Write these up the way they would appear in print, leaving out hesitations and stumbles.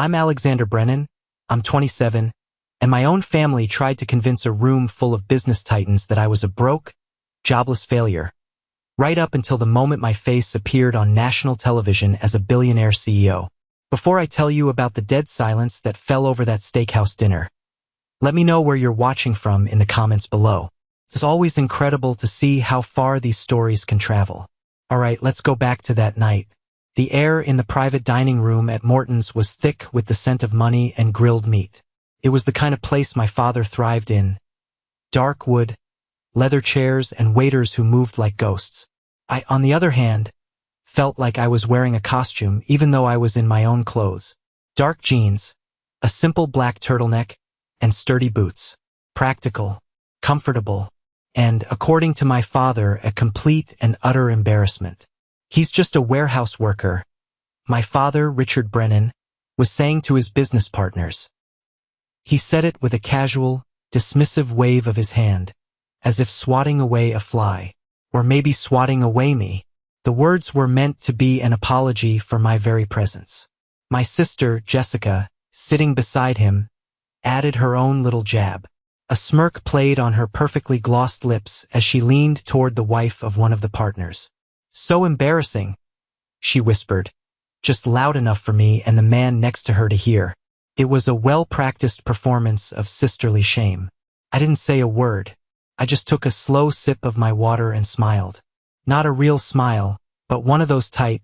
I'm Alexander Brennan, I'm 27, and my own family tried to convince a room full of business titans that I was a broke, jobless failure, right up until the moment my face appeared on national television as a billionaire CEO. Before I tell you about the dead silence that fell over that steakhouse dinner, let me know where you're watching from in the comments below. It's always incredible to see how far these stories can travel. Alright, let's go back to that night. The air in the private dining room at Morton's was thick with the scent of money and grilled meat. It was the kind of place my father thrived in. Dark wood, leather chairs, and waiters who moved like ghosts. I, on the other hand, felt like I was wearing a costume even though I was in my own clothes. Dark jeans, a simple black turtleneck, and sturdy boots. Practical, comfortable, and, according to my father, a complete and utter embarrassment. He's just a warehouse worker, my father, Richard Brennan, was saying to his business partners. He said it with a casual, dismissive wave of his hand, as if swatting away a fly, or maybe swatting away me. The words were meant to be an apology for my very presence. My sister, Jessica, sitting beside him, added her own little jab. A smirk played on her perfectly glossed lips as she leaned toward the wife of one of the partners. "So embarrassing," she whispered, just loud enough for me and the man next to her to hear. It was a well-practiced performance of sisterly shame. I didn't say a word. I just took a slow sip of my water and smiled. Not a real smile, but one of those tight,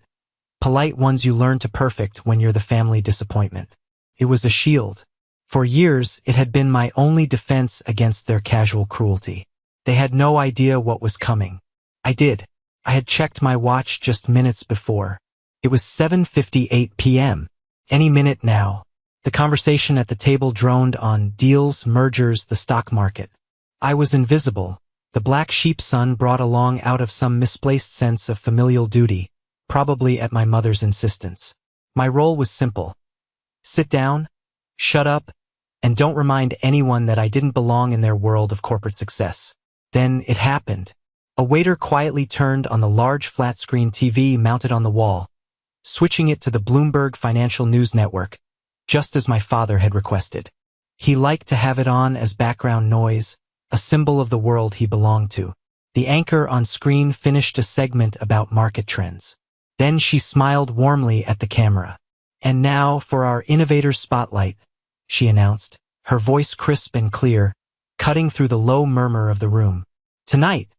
polite ones you learn to perfect when you're the family disappointment. It was a shield. For years, it had been my only defense against their casual cruelty. They had no idea what was coming. I did. I had checked my watch just minutes before. It was 7:58 p.m. Any minute now. The conversation at the table droned on deals, mergers, the stock market. I was invisible. The black sheep sun brought along out of some misplaced sense of familial duty, probably at my mother's insistence. My role was simple. Sit down, shut up, and don't remind anyone that I didn't belong in their world of corporate success. Then it happened. A waiter quietly turned on the large flat-screen TV mounted on the wall, switching it to the Bloomberg Financial News Network, just as my father had requested. He liked to have it on as background noise, a symbol of the world he belonged to. The anchor on screen finished a segment about market trends. Then she smiled warmly at the camera. "And now for our innovator spotlight," she announced, her voice crisp and clear, cutting through the low murmur of the room. "Tonight,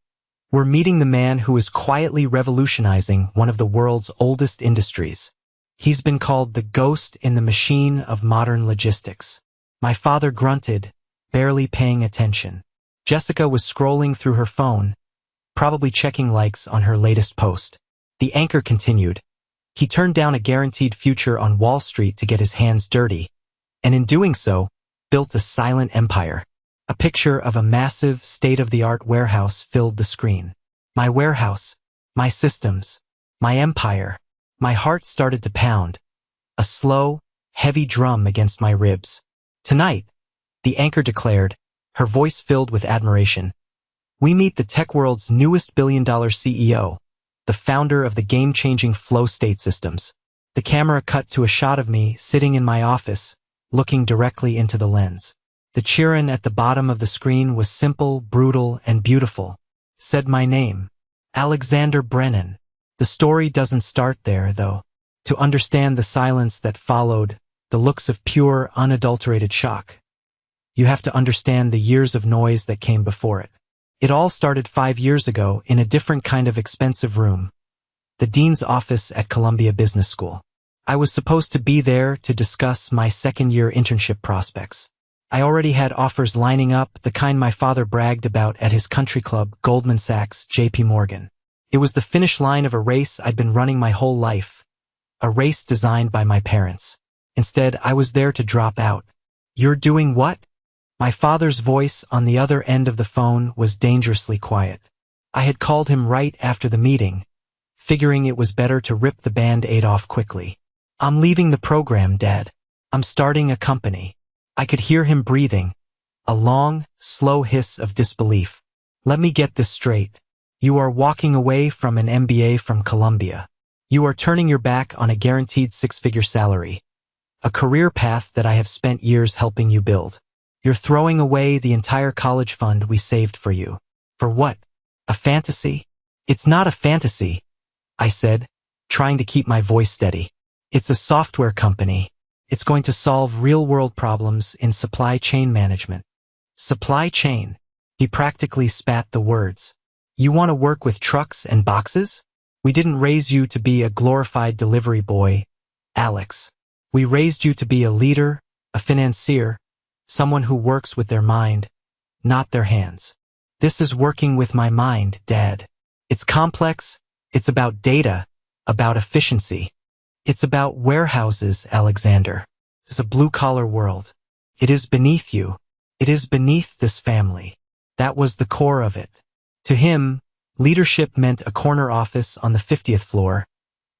we're meeting the man who is quietly revolutionizing one of the world's oldest industries. He's been called the ghost in the machine of modern logistics." My father grunted, barely paying attention. Jessica was scrolling through her phone, probably checking likes on her latest post. The anchor continued. "He turned down a guaranteed future on Wall Street to get his hands dirty, and in doing so, built a silent empire." A picture of a massive, state-of-the-art warehouse filled the screen. My warehouse, my systems, my empire. My heart started to pound, a slow, heavy drum against my ribs. "Tonight," the anchor declared, her voice filled with admiration, "we meet the tech world's newest billion-dollar CEO, the founder of the game-changing flow state systems." The camera cut to a shot of me sitting in my office, looking directly into the lens. The chiron at the bottom of the screen was simple, brutal, and beautiful. Said my name, Alexander Brennan. The story doesn't start there, though. To understand the silence that followed, the looks of pure, unadulterated shock, you have to understand the years of noise that came before it. It all started 5 years ago in a different kind of expensive room, the dean's office at Columbia Business School. I was supposed to be there to discuss my second-year internship prospects. I already had offers lining up, the kind my father bragged about at his country club, Goldman Sachs, JP Morgan. It was the finish line of a race I'd been running my whole life, a race designed by my parents. Instead, I was there to drop out. "You're doing what?" My father's voice on the other end of the phone was dangerously quiet. I had called him right after the meeting, figuring it was better to rip the Band-Aid off quickly. "I'm leaving the program, Dad. I'm starting a company." I could hear him breathing, a long, slow hiss of disbelief. "Let me get this straight. You are walking away from an MBA from Columbia. You are turning your back on a guaranteed 6-figure salary. a career path that I have spent years helping you build. You're throwing away the entire college fund we saved for you. For what? A fantasy? It's not a fantasy, I said, trying to keep my voice steady. It's a software company. It's going to solve real-world problems in supply chain management. Supply chain? He practically spat the words. You want to work with trucks and boxes? We didn't raise you to be a glorified delivery boy, Alex. We raised you to be a leader, a financier, someone who works with their mind, not their hands. This is working with my mind, Dad. It's complex. It's about data, about efficiency. It's about warehouses, Alexander. It's a blue-collar world. It is beneath you. It is beneath this family. That was the core of it. To him, leadership meant a corner office on the 50th floor,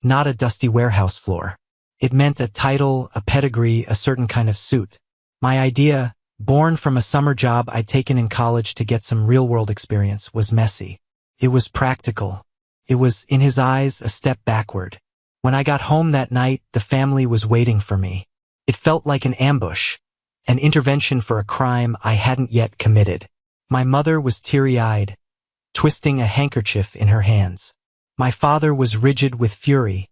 not a dusty warehouse floor. It meant a title, a pedigree, a certain kind of suit. My idea, born from a summer job I'd taken in college to get some real-world experience, was messy. It was practical. It was, in his eyes, a step backward. When I got home that night, the family was waiting for me. It felt like an ambush, an intervention for a crime I hadn't yet committed. My mother was teary-eyed, twisting a handkerchief in her hands. My father was rigid with fury,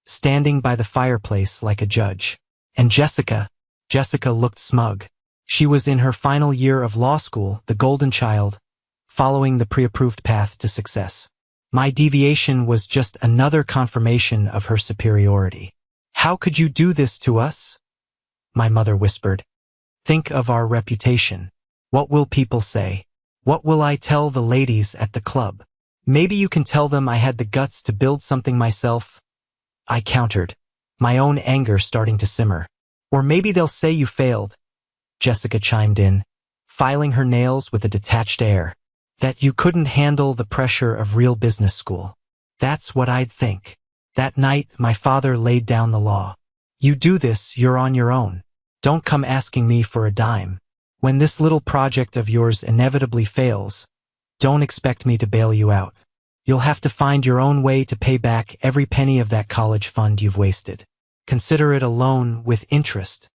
standing by the fireplace like a judge. And Jessica looked smug. She was in her final year of law school, the golden child, following the pre-approved path to success. My deviation was just another confirmation of her superiority. How could you do this to us? My mother whispered. Think of our reputation. What will people say? What will I tell the ladies at the club? Maybe you can tell them I had the guts to build something myself, I countered, my own anger starting to simmer. Or maybe they'll say you failed, Jessica chimed in, filing her nails with a detached air. That you couldn't handle the pressure of real business school. That's what I'd think. That night, my father laid down the law. You do this, you're on your own. Don't come asking me for a dime. When this little project of yours inevitably fails, don't expect me to bail you out. You'll have to find your own way to pay back every penny of that college fund you've wasted. Consider it a loan with interest.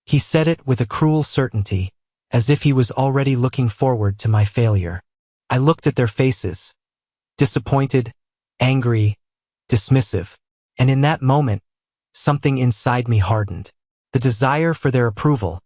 He said it with a cruel certainty, as if he was already looking forward to my failure. I looked at their faces, disappointed, angry, dismissive, and in that moment, something inside me hardened. The desire for their approval,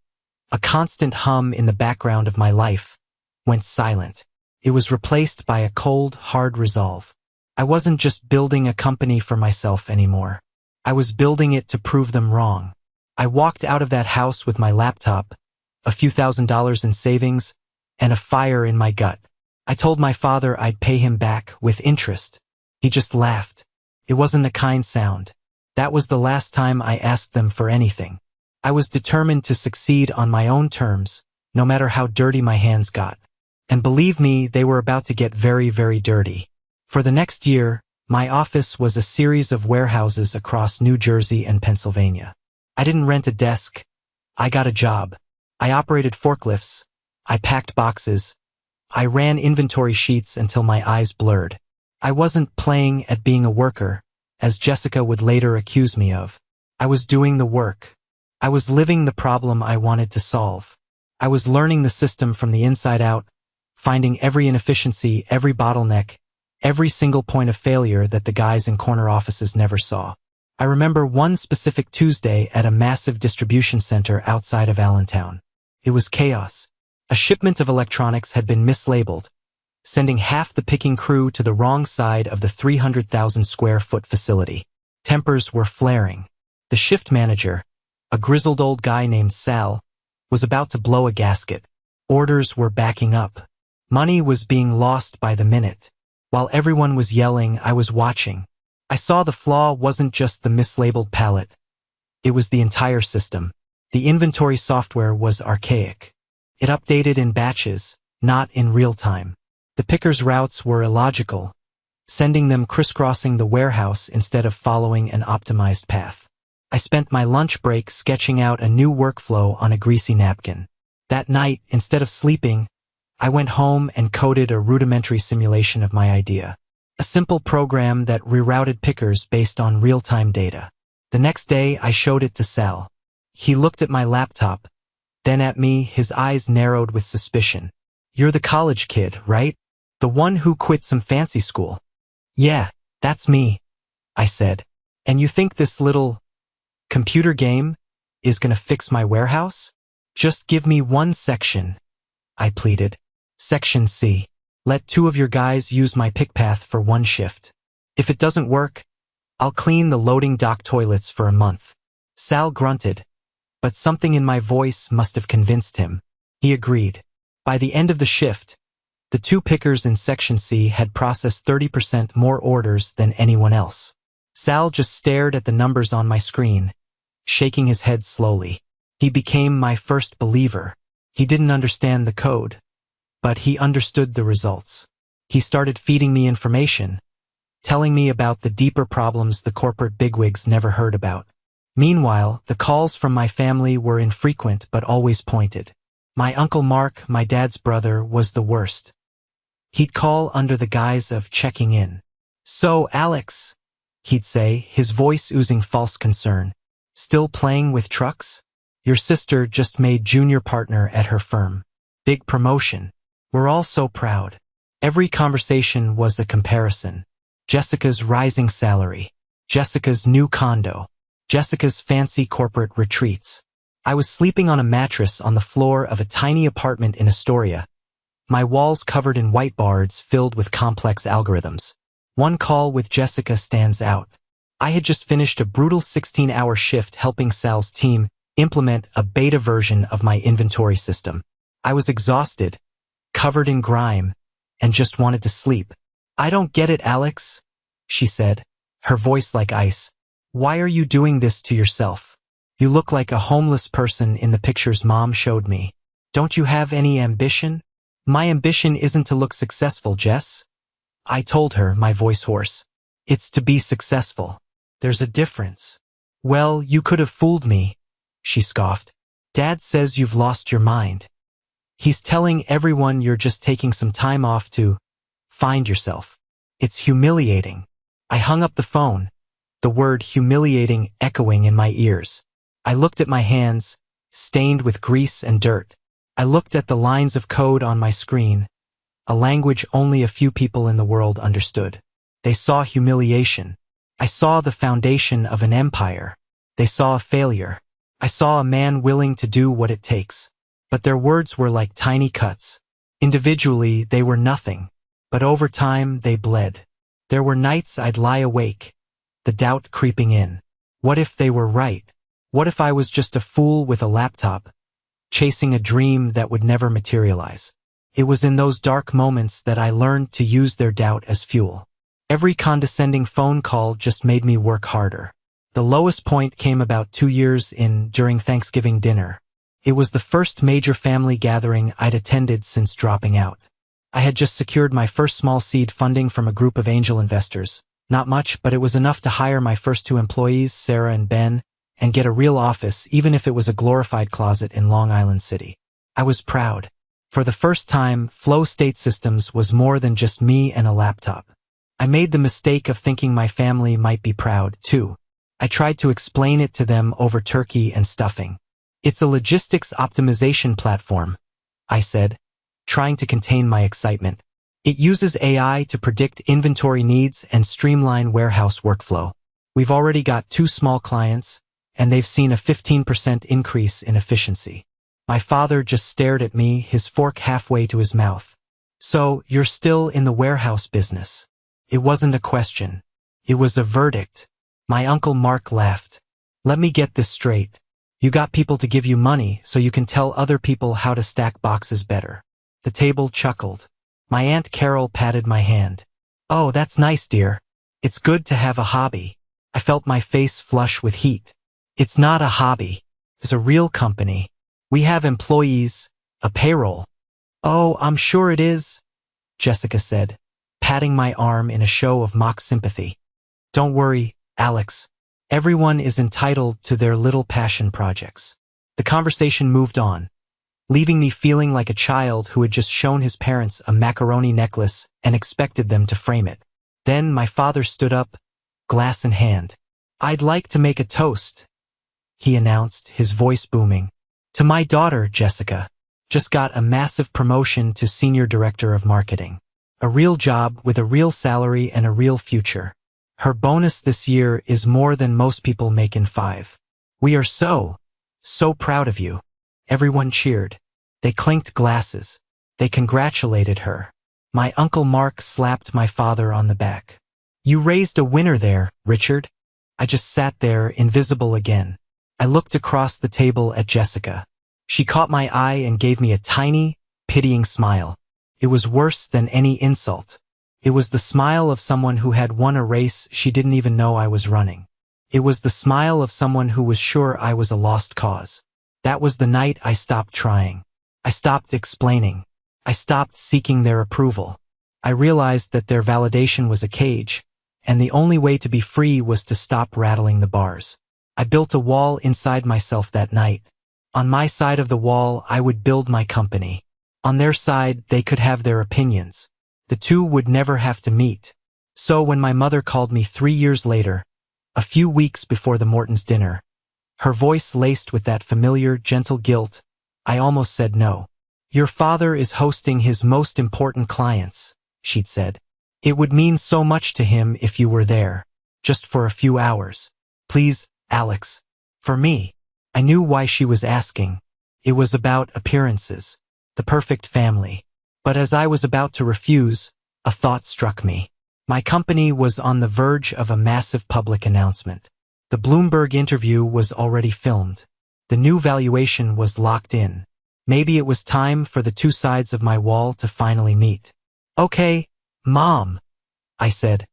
a constant hum in the background of my life, went silent. It was replaced by a cold, hard resolve. I wasn't just building a company for myself anymore. I was building it to prove them wrong. I walked out of that house with my laptop, a few $1,000s in savings, and a fire in my gut. I told my father I'd pay him back with interest. He just laughed. It wasn't a kind sound. That was the last time I asked them for anything. I was determined to succeed on my own terms, no matter how dirty my hands got. And believe me, they were about to get very, very dirty. For the next year, my office was a series of warehouses across New Jersey and Pennsylvania. I didn't rent a desk. I got a job. I operated forklifts, I packed boxes, I ran inventory sheets until my eyes blurred. I wasn't playing at being a worker, as Jessica would later accuse me of. I was doing the work. I was living the problem I wanted to solve. I was learning the system from the inside out, finding every inefficiency, every bottleneck, every single point of failure that the guys in corner offices never saw. I remember one specific Tuesday at a massive distribution center outside of Allentown. It was chaos. A shipment of electronics had been mislabeled, sending half the picking crew to the wrong side of the 300,000 square foot facility. Tempers were flaring. The shift manager, a grizzled old guy named Sal, was about to blow a gasket. Orders were backing up. Money was being lost by the minute. While everyone was yelling, I was watching. I saw the flaw wasn't just the mislabeled pallet. It was the entire system. The inventory software was archaic. It updated in batches, not in real time. The pickers' routes were illogical, sending them crisscrossing the warehouse instead of following an optimized path. I spent my lunch break sketching out a new workflow on a greasy napkin. That night, instead of sleeping, I went home and coded a rudimentary simulation of my idea. A simple program that rerouted pickers based on real-time data. The next day, I showed it to Sal. He looked at my laptop, then at me, his eyes narrowed with suspicion. You're the college kid, right? The one who quit some fancy school. Yeah, that's me, I said. And you think this little computer game is gonna fix my warehouse? Just give me one section, I pleaded. Section C. Let 2 of your guys use my pick path for 1 shift. If it doesn't work, I'll clean the loading dock toilets for a month. Sal grunted, but something in my voice must have convinced him. He agreed. By the end of the shift, the 2 pickers in Section C had processed 30% more orders than anyone else. Sal just stared at the numbers on my screen, shaking his head slowly. He became my first believer. He didn't understand the code, but he understood the results. He started feeding me information, telling me about the deeper problems the corporate bigwigs never heard about. Meanwhile, the calls from my family were infrequent but always pointed. My Uncle Mark, my dad's brother, was the worst. He'd call under the guise of checking in. So, Alex, he'd say, his voice oozing false concern. Still playing with trucks? Your sister just made junior partner at her firm. Big promotion. We're all so proud. Every conversation was a comparison. Jessica's rising salary. Jessica's new condo. Jessica's fancy corporate retreats. I was sleeping on a mattress on the floor of a tiny apartment in Astoria, my walls covered in whiteboards filled with complex algorithms. One call with Jessica stands out. I had just finished a brutal 16-hour shift helping Sal's team implement a beta version of my inventory system. I was exhausted, covered in grime, and just wanted to sleep. I don't get it, Alex, she said, her voice like ice. Why are you doing this to yourself? You look like a homeless person in the pictures Mom showed me. Don't you have any ambition? My ambition isn't to look successful, Jess. I told her, my voice hoarse. It's to be successful. There's a difference. Well, you could have fooled me, she scoffed. Dad says you've lost your mind. He's telling everyone you're just taking some time off to find yourself. It's humiliating. I hung up the phone, the word humiliating echoing in my ears. I looked at my hands, stained with grease and dirt. I looked at the lines of code on my screen, a language only a few people in the world understood. They saw humiliation. I saw the foundation of an empire. They saw a failure. I saw a man willing to do what it takes. But their words were like tiny cuts. Individually, they were nothing. But over time, they bled. There were nights I'd lie awake, the doubt creeping in. What if they were right? What if I was just a fool with a laptop, chasing a dream that would never materialize? It was in those dark moments that I learned to use their doubt as fuel. Every condescending phone call just made me work harder. The lowest point came about 2 years in during Thanksgiving dinner. It was the first major family gathering I'd attended since dropping out. I had just secured my first small seed funding from a group of angel investors. Not much, but it was enough to hire my first 2 employees, Sarah and Ben, and get a real office, even if it was a glorified closet in Long Island City. I was proud. For the first time, Flow State Systems was more than just me and a laptop. I made the mistake of thinking my family might be proud, too. I tried to explain it to them over turkey and stuffing. It's a logistics optimization platform, I said, trying to contain my excitement. It uses AI to predict inventory needs and streamline warehouse workflow. We've already got 2 small clients, and they've seen a 15% increase in efficiency. My father just stared at me, his fork halfway to his mouth. So, you're still in the warehouse business? It wasn't a question. It was a verdict. My Uncle Mark laughed. Let me get this straight. You got people to give you money so you can tell other people how to stack boxes better. The table chuckled. My Aunt Carol patted my hand. Oh, that's nice, dear. It's good to have a hobby. I felt my face flush with heat. It's not a hobby. It's a real company. We have employees, a payroll. Oh, I'm sure it is, Jessica said, patting my arm in a show of mock sympathy. Don't worry, Alex. Everyone is entitled to their little passion projects. The conversation moved on, leaving me feeling like a child who had just shown his parents a macaroni necklace and expected them to frame it. Then my father stood up, glass in hand. I'd like to make a toast, he announced, his voice booming. To my daughter, Jessica. Just got a massive promotion to Senior Director of Marketing. A real job with a real salary and a real future. Her bonus this year is more than most people make in 5. We are so proud of you. Everyone cheered. They clinked glasses. They congratulated her. My Uncle Mark slapped my father on the back. You raised a winner there, Richard. I just sat there, invisible again. I looked across the table at Jessica. She caught my eye and gave me a tiny, pitying smile. It was worse than any insult. It was the smile of someone who had won a race she didn't even know I was running. It was the smile of someone who was sure I was a lost cause. That was the night I stopped trying. I stopped explaining. I stopped seeking their approval. I realized that their validation was a cage, and the only way to be free was to stop rattling the bars. I built a wall inside myself that night. On my side of the wall, I would build my company. On their side, they could have their opinions. The two would never have to meet. So when my mother called me 3 years later, a few weeks before the Mortons' dinner, her voice laced with that familiar, gentle guilt, I almost said no. Your father is hosting his most important clients, she'd said. It would mean so much to him if you were there, just for a few hours. Please, Alex. For me. I knew why she was asking. It was about appearances. The perfect family. But as I was about to refuse, a thought struck me. My company was on the verge of a massive public announcement. The Bloomberg interview was already filmed. The new valuation was locked in. Maybe it was time for the two sides of my wall to finally meet. Okay, Mom, I said,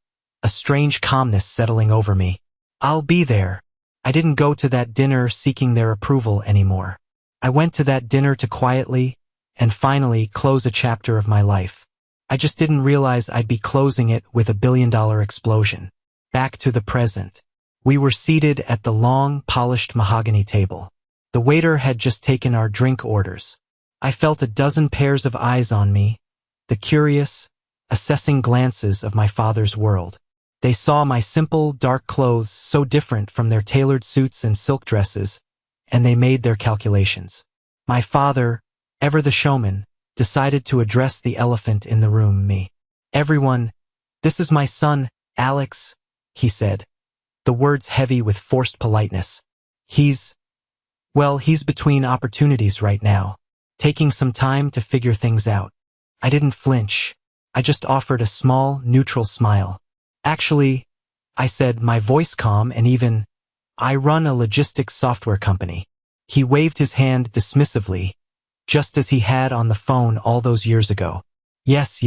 a strange calmness settling over me. I'll be there. I didn't go to that dinner seeking their approval anymore. I went to that dinner to quietly and finally close a chapter of my life. I just didn't realize I'd be closing it with a billion-dollar explosion. Back to the present. We were seated at the long, polished mahogany table. The waiter had just taken our drink orders. I felt a dozen pairs of eyes on me, the curious, assessing glances of my father's world. They saw my simple, dark clothes so different from their tailored suits and silk dresses, and they made their calculations. My father, ever the showman, decided to address the elephant in the room, me. Everyone, this is my son, Alex, he said, the words heavy with forced politeness. He's between opportunities right now, taking some time to figure things out. I didn't flinch. I just offered a small, neutral smile. Actually, I said, my voice calm and even, I run a logistics software company. He waved his hand dismissively, just as he had on the phone all those years ago. Yes,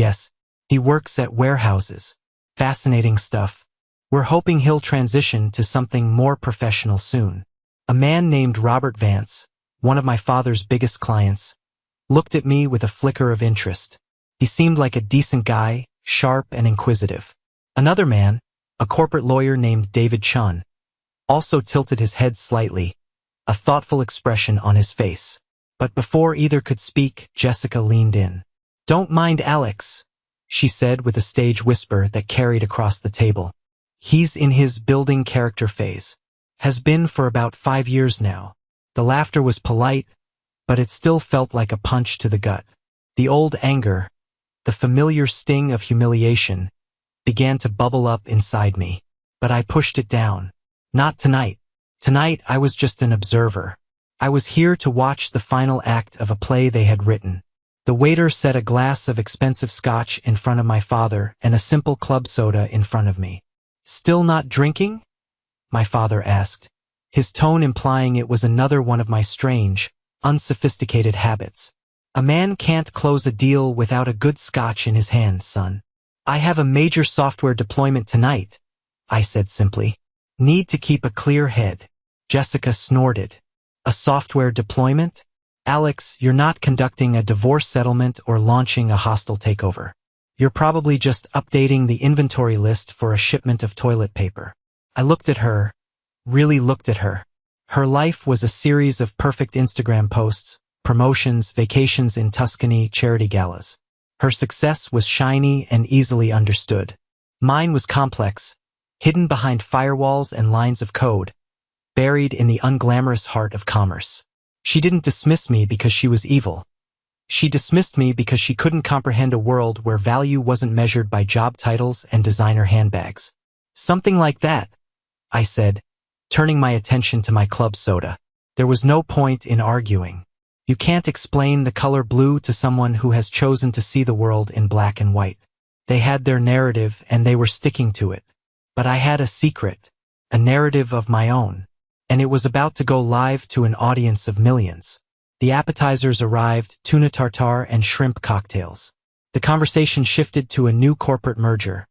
he works at warehouses. Fascinating stuff. We're hoping he'll transition to something more professional soon. A man named Robert Vance, one of my father's biggest clients, looked at me with a flicker of interest. He seemed like a decent guy, sharp and inquisitive. Another man, a corporate lawyer named David Chun, also tilted his head slightly, a thoughtful expression on his face. But before either could speak, Jessica leaned in. Don't mind Alex, she said with a stage whisper that carried across the table. He's in his building character phase. Has been for about 5 years now. The laughter was polite, but it still felt like a punch to the gut. The old anger, the familiar sting of humiliation, began to bubble up inside me. But I pushed it down. Not tonight. Tonight I was just an observer. I was here to watch the final act of a play they had written. The waiter set a glass of expensive scotch in front of my father and a simple club soda in front of me. Still not drinking? My father asked, his tone implying it was another one of my strange, unsophisticated habits. A man can't close a deal without a good scotch in his hand, son. I have a major software deployment tonight, I said simply. Need to keep a clear head. Jessica snorted. A software deployment? Alex, you're not conducting a divorce settlement or launching a hostile takeover. You're probably just updating the inventory list for a shipment of toilet paper. I looked at her, really looked at her. Her life was a series of perfect Instagram posts, promotions, vacations in Tuscany, charity galas. Her success was shiny and easily understood. Mine was complex, hidden behind firewalls and lines of code, buried in the unglamorous heart of commerce. She didn't dismiss me because she was evil. She dismissed me because she couldn't comprehend a world where value wasn't measured by job titles and designer handbags. Something like that, I said, turning my attention to my club soda. There was no point in arguing. You can't explain the color blue to someone who has chosen to see the world in black and white. They had their narrative and they were sticking to it. But I had a secret, a narrative of my own, and it was about to go live to an audience of millions. The appetizers arrived, tuna tartare and shrimp cocktails. The conversation shifted to a new corporate merger,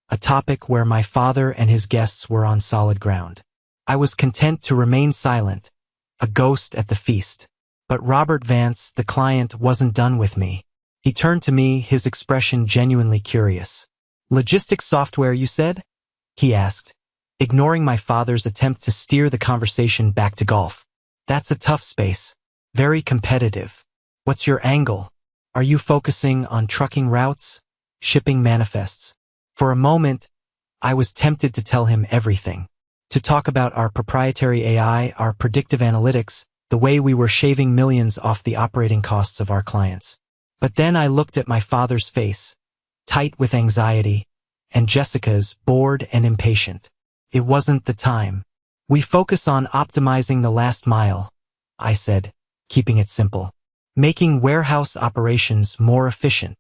a topic where my father and his guests were on solid ground. I was content to remain silent, a ghost at the feast. But Robert Vance, the client, wasn't done with me. He turned to me, his expression genuinely curious. "Logistics software, you said?" he asked, ignoring my father's attempt to steer the conversation back to golf. "That's a tough space. Very competitive. What's your angle? Are you focusing on trucking routes? Shipping manifests?" For a moment, I was tempted to tell him everything. To talk about our proprietary AI, our predictive analytics, the way we were shaving millions off the operating costs of our clients. But then I looked at my father's face, tight with anxiety, and Jessica's, bored and impatient. It wasn't the time. "We focus on optimizing the last mile," I said, keeping it simple. "Making warehouse operations more efficient."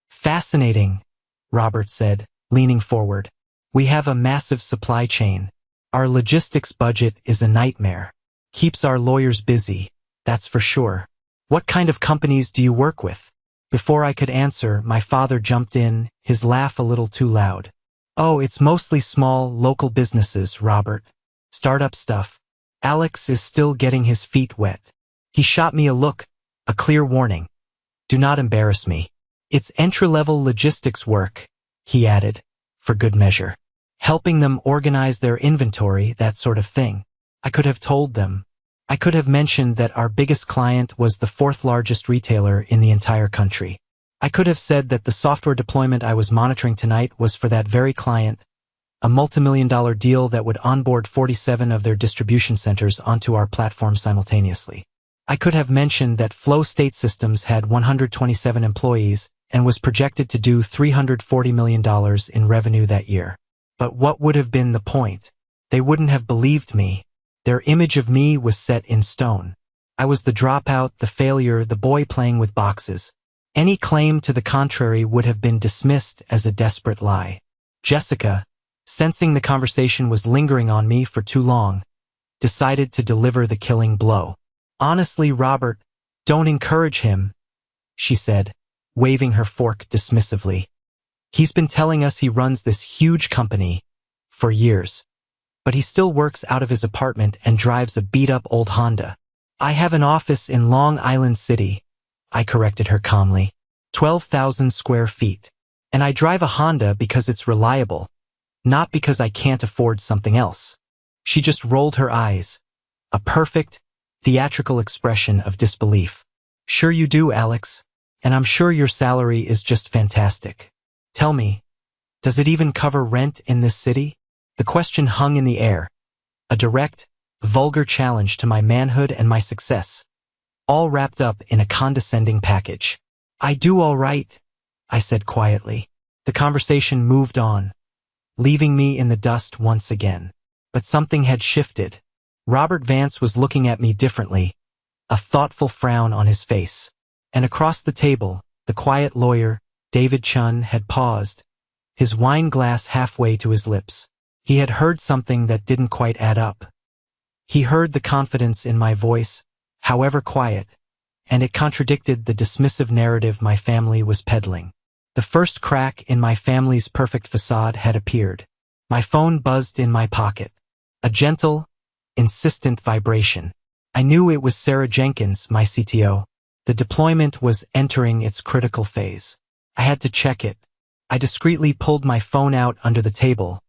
"Fascinating," Robert said, leaning forward. "We have a massive supply chain. Our logistics budget is a nightmare. Keeps our lawyers busy, that's for sure. What kind of companies do you work with?" Before I could answer, my father jumped in, his laugh a little too loud. "Oh, it's mostly small, local businesses, Robert. Startup stuff. Alex is still getting his feet wet." He shot me a look, a clear warning. "Do not embarrass me. It's entry-level logistics work," he added, for good measure. "Helping them organize their inventory, that sort of thing." I could have told them. I could have mentioned that our biggest client was the fourth largest retailer in the entire country. I could have said that the software deployment I was monitoring tonight was for that very client, a multi-million-dollar deal that would onboard 47 of their distribution centers onto our platform simultaneously. I could have mentioned that Flow State Systems had 127 employees and was projected to do $340 million in revenue that year. But what would have been the point? They wouldn't have believed me. Their image of me was set in stone. I was the dropout, the failure, the boy playing with boxes. Any claim to the contrary would have been dismissed as a desperate lie. Jessica, sensing the conversation was lingering on me for too long, decided to deliver the killing blow. "Honestly, Robert, don't encourage him," she said, waving her fork dismissively. "He's been telling us he runs this huge company for years. But he still works out of his apartment and drives a beat-up old Honda. I have an office in Long Island City," I corrected her calmly. 12,000 square feet. "And I drive a Honda because it's reliable, not because I can't afford something else." She just rolled her eyes, a perfect, theatrical expression of disbelief. "Sure you do, Alex. And I'm sure your salary is just fantastic. Tell me, does it even cover rent in this city?" The question hung in the air, a direct, vulgar challenge to my manhood and my success, all wrapped up in a condescending package. "I do all right," I said quietly. The conversation moved on, leaving me in the dust once again. But something had shifted. Robert Vance was looking at me differently, a thoughtful frown on his face. And across the table, the quiet lawyer, David Chun, had paused, his wine glass halfway to his lips. He had heard something that didn't quite add up. He heard the confidence in my voice, however quiet, and it contradicted the dismissive narrative my family was peddling. The first crack in my family's perfect facade had appeared. My phone buzzed in my pocket. A gentle, insistent vibration. I knew it was Sarah Jenkins, my CTO. The deployment was entering its critical phase. I had to check it. I discreetly pulled my phone out under the table,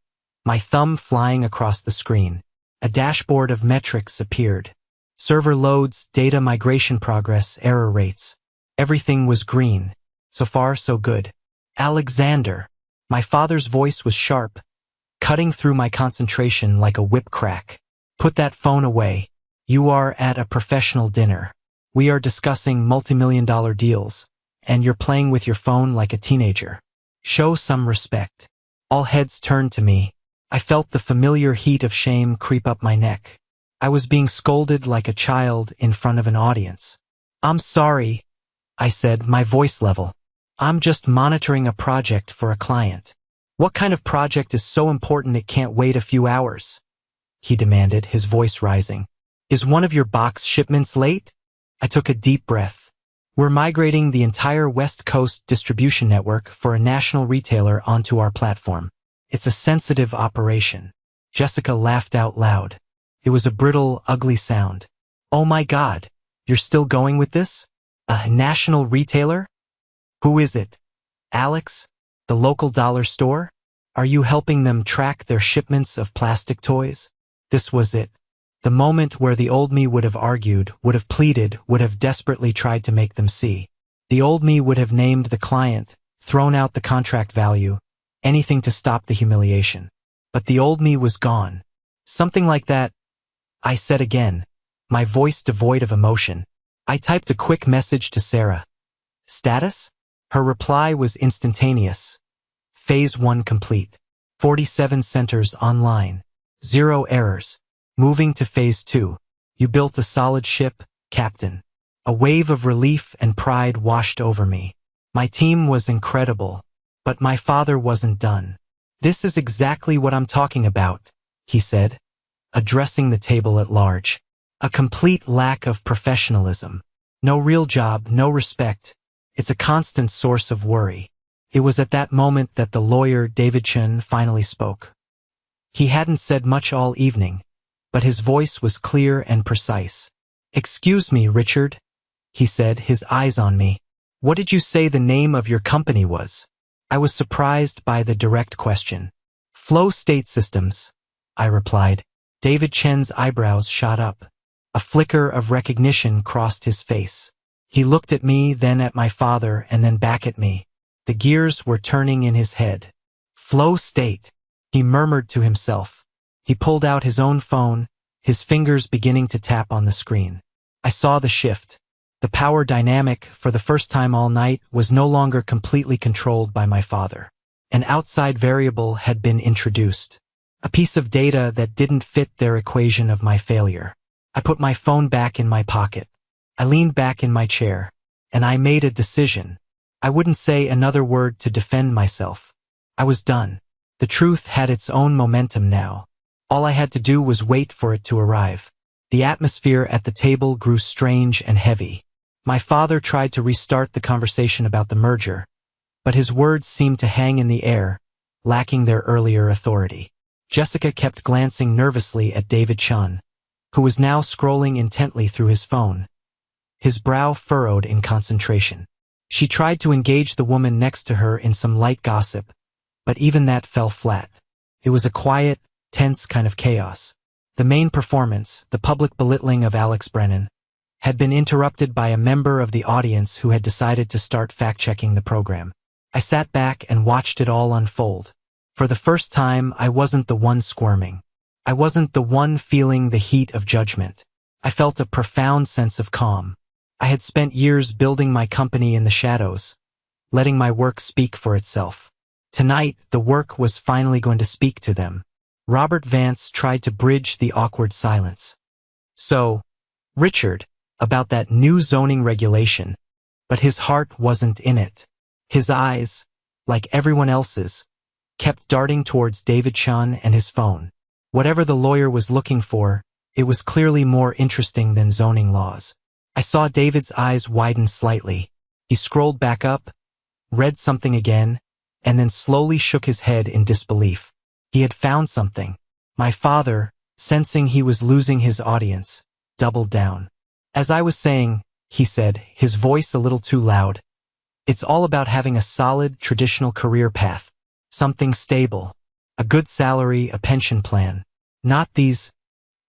my thumb flying across the screen. A dashboard of metrics appeared. Server loads, data migration progress, error rates. Everything was green. So far, so good. "Alexander." My father's voice was sharp, cutting through my concentration like a whip crack. Put that phone away. You are at a professional dinner. We are discussing multi-million-dollar deals, and you're playing with your phone like a teenager. Show some respect. All heads turned to me. I felt the familiar heat of shame creep up my neck. I was being scolded like a child in front of an audience. I'm sorry, I said, my voice level. I'm just monitoring a project for a client. What kind of project is so important it can't wait a few hours? He demanded, his voice rising. Is one of your box shipments late? I took a deep breath. We're migrating the entire West Coast distribution network for a national retailer onto our platform. It's a sensitive operation. Jessica laughed out loud. It was a brittle, ugly sound. Oh my God, you're still going with this? A national retailer? Who is it? Alex? The local dollar store? Are you helping them track their shipments of plastic toys? This was it. The moment where the old me would have argued, would have pleaded, would have desperately tried to make them see. The old me would have named the client, thrown out the contract value, anything to stop the humiliation. But the old me was gone. Something like that, I said again, my voice devoid of emotion. I typed a quick message to Sarah. Status? Her reply was instantaneous. Phase 1 complete. 47 centers online. 0 errors. Moving to Phase 2. You built a solid ship, Captain. A wave of relief and pride washed over me. My team was incredible, but my father wasn't done. This is exactly what I'm talking about, he said, addressing the table at large. A complete lack of professionalism. No real job, no respect. It's a constant source of worry. It was at that moment that the lawyer David Chen finally spoke. He hadn't said much all evening, but his voice was clear and precise. Excuse me, Richard, he said, his eyes on me. What did you say the name of your company was? I was surprised by the direct question. Flow State Systems, I replied. David Chen's eyebrows shot up. A flicker of recognition crossed his face. He looked at me, then at my father, and then back at me. The gears were turning in his head. Flow State, he murmured to himself. He pulled out his own phone, his fingers beginning to tap on the screen. I saw the shift. The power dynamic, for the first time all night, was no longer completely controlled by my father. An outside variable had been introduced. A piece of data that didn't fit their equation of my failure. I put my phone back in my pocket. I leaned back in my chair, and I made a decision. I wouldn't say another word to defend myself. I was done. The truth had its own momentum now. All I had to do was wait for it to arrive. The atmosphere at the table grew strange and heavy. My father tried to restart the conversation about the merger, but his words seemed to hang in the air, lacking their earlier authority. Jessica kept glancing nervously at David Chen, who was now scrolling intently through his phone. His brow furrowed in concentration. She tried to engage the woman next to her in some light gossip, but even that fell flat. It was a quiet, tense kind of chaos. The main performance, the public belittling of Alex Brennan, had been interrupted by a member of the audience who had decided to start fact-checking the program. I sat back and watched it all unfold. For the first time, I wasn't the one squirming. I wasn't the one feeling the heat of judgment. I felt a profound sense of calm. I had spent years building my company in the shadows, letting my work speak for itself. Tonight, the work was finally going to speak to them. Robert Vance tried to bridge the awkward silence. So, Richard, about that new zoning regulation, but his heart wasn't in it. His eyes, like everyone else's, kept darting towards David Chen and his phone. Whatever the lawyer was looking for, it was clearly more interesting than zoning laws. I saw David's eyes widen slightly. He scrolled back up, read something again, and then slowly shook his head in disbelief. He had found something. My father, sensing he was losing his audience, doubled down. As I was saying, he said, his voice a little too loud, it's all about having a solid, traditional career path. Something stable. A good salary, a pension plan. Not these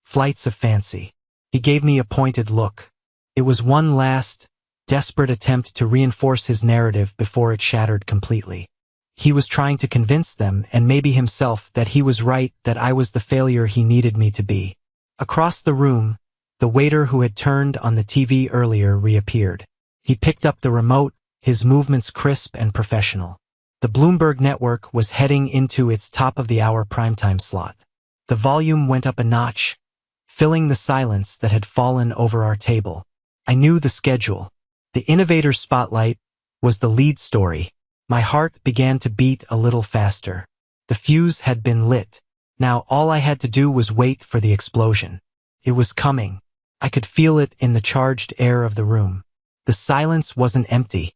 flights of fancy. He gave me a pointed look. It was one last, desperate attempt to reinforce his narrative before it shattered completely. He was trying to convince them, and maybe himself, that he was right, that I was the failure he needed me to be. Across the room, the waiter who had turned on the TV earlier reappeared. He picked up the remote, his movements crisp and professional. The Bloomberg network was heading into its top-of-the-hour primetime slot. The volume went up a notch, filling the silence that had fallen over our table. I knew the schedule. The Innovator's Spotlight was the lead story. My heart began to beat a little faster. The fuse had been lit. Now all I had to do was wait for the explosion. It was coming. I could feel it in the charged air of the room. The silence wasn't empty.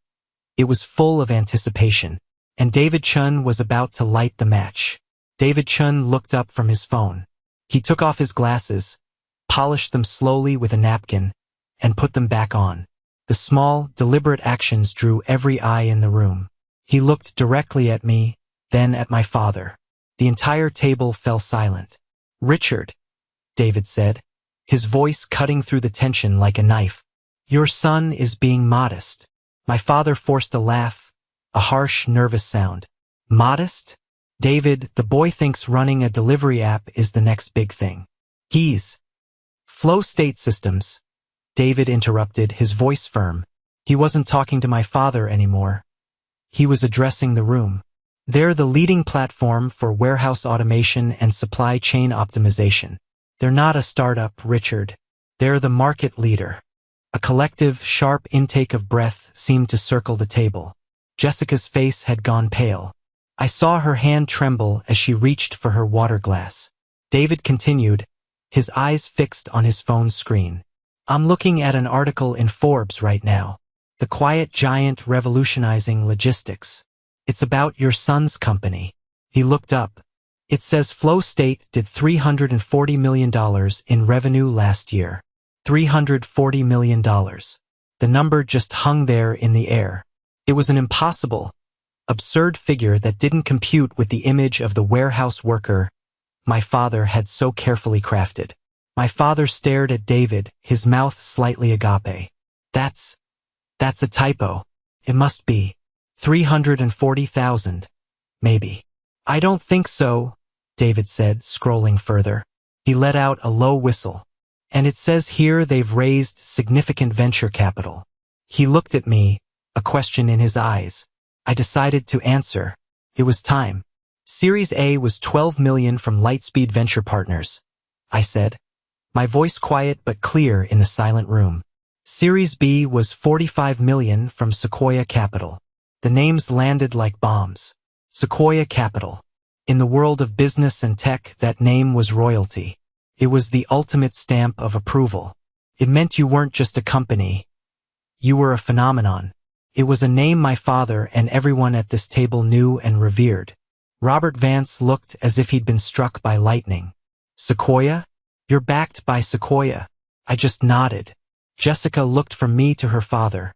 It was full of anticipation. And David Chun was about to light the match. David Chun looked up from his phone. He took off his glasses, polished them slowly with a napkin, and put them back on. The small, deliberate actions drew every eye in the room. He looked directly at me, then at my father. The entire table fell silent. "Richard," David said, his voice cutting through the tension like a knife. "Your son is being modest." My father forced a laugh, a harsh, nervous sound. "Modest? David, the boy thinks running a delivery app is the next big thing. He's—" "Flow State Systems," David interrupted, his voice firm. He wasn't talking to my father anymore. He was addressing the room. "They're the leading platform for warehouse automation and supply chain optimization. They're not a startup, Richard. They're the market leader." A collective, sharp intake of breath seemed to circle the table. Jessica's face had gone pale. I saw her hand tremble as she reached for her water glass. David continued, his eyes fixed on his phone screen. "I'm looking at an article in Forbes right now. The Quiet Giant Revolutionizing Logistics. It's about your son's company." He looked up. "It says Flow State did $340 million in revenue last year. $340 million. The number just hung there in the air. It was an impossible, absurd figure that didn't compute with the image of the warehouse worker my father had so carefully crafted. My father stared at David, his mouth slightly agape. That's a typo. It must be 340,000, maybe." "I don't think so," David said, scrolling further. He let out a low whistle. "And it says here they've raised significant venture capital." He looked at me, a question in his eyes. I decided to answer. It was time. "Series A was $12 million from Lightspeed Venture Partners," I said, my voice quiet but clear in the silent room. "Series B was $45 million from Sequoia Capital." The names landed like bombs. Sequoia Capital. In the world of business and tech, that name was royalty. It was the ultimate stamp of approval. It meant you weren't just a company. You were a phenomenon. It was a name my father and everyone at this table knew and revered. Robert Vance looked as if he'd been struck by lightning. "Sequoia? You're backed by Sequoia." I just nodded. Jessica looked from me to her father,